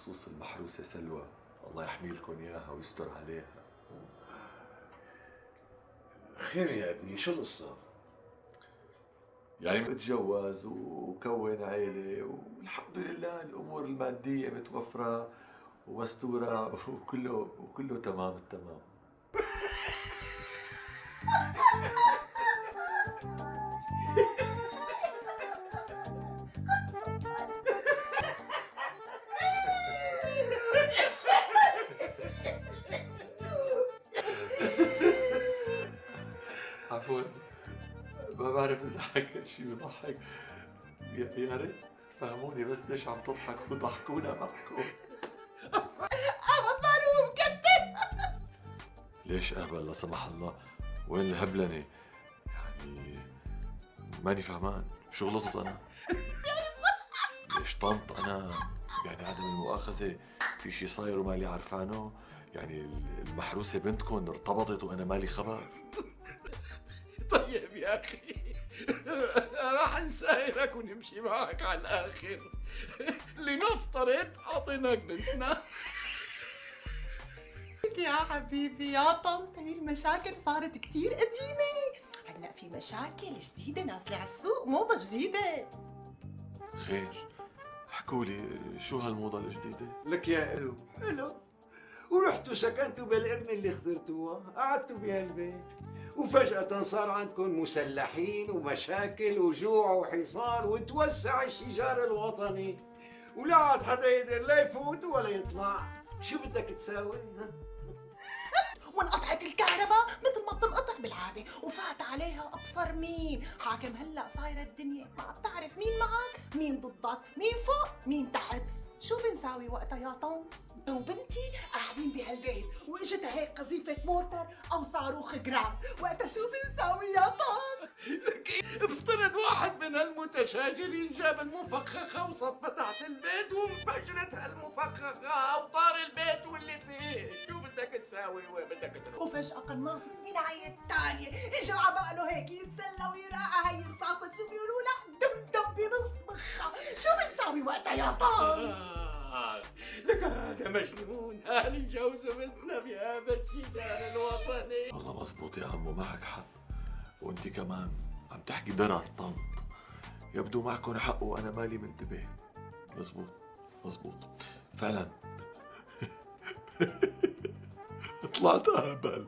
بخصوص المحروسة سلوى، الله يحمي لكم إياها ويستر عليها. خير يا ابني، شو القصة؟ يعني متجوز وكون عيلة والحمد لله الأمور المادية متوفرة ومستورة وكله تمام التمام. عفوا، ما بعرف إذا حكيت شيء بضحك. يا ريت فهموني بس ليش عم تضحك وضحكونا معكم. ليش أهبل لا سمح الله؟ وين الهبلنة؟ يعني ماني فهمان، شو غلطت أنا؟ ليش طنط أنا؟ يعني عدم المؤاخذة في شي صاير ومالي عرفانه؟ يعني المحروسة بنتكم ارتبطت وأنا مالي خبر؟ طيب يا أخي، راح نسايرك ونمشي معك على الآخر. لنفترض أعطيناك بنتنا. يا حبيبي يا طنط، هي المشاكل صارت كتير قديمة. هلا في مشاكل جديدة نازلة على السوق، موضة جديدة. خير، حكولي شو هالموضة الجديدة؟ لك يا إلو ورحتوا سكنتوا بالقرن اللي اخترتوها، قعدتوا بهالبيت وفجأة صار عندكم مسلحين ومشاكل وجوع وحصار وتوسع الشجار الوطني ولا عاد حدا يقدر لا يفوت ولا يطلع. شو بدك تساوي؟ وانقطعت الكهرباء مثل ما بتنقطع بالعادة، وفات عليها أبصر مين حاكم. هلا صايرة الدنيا ما بتعرف مين معك مين ضدك، مين فوق مين تحت. شو بنساوي وقتها يا طن؟ وبنتي قاعدين بهالبيت واجتها هيك قذيفة مورتر أو صاروخ جرام، وقتها شو بنساوي يا طن؟ افترض واحد من هالمتشاجرين جاب المفخخة وصفى تحت البيت وانفجرت هالمفخخة وطار البيت واللي فيه. شو بدك تساوي وين بدك تروح؟ وفجأة قناص من عيد الثانية اجوا عباله هيك يتسلى ويرقع هي رصاصة شو بيقولوا لها دم دم بنص مخها. شو بنساوي وقتها يا طن؟ لك هذا مجنون، اهل يجوزوا بنتنا بهذا الشجار الوطني. والله مزبوط يا عمو، معك حق. وانت كمان عم تحكي درر طنط. يبدو معكم حق وانا مالي منتبه. مزبوط مزبوط فعلا. طلعت اهبل.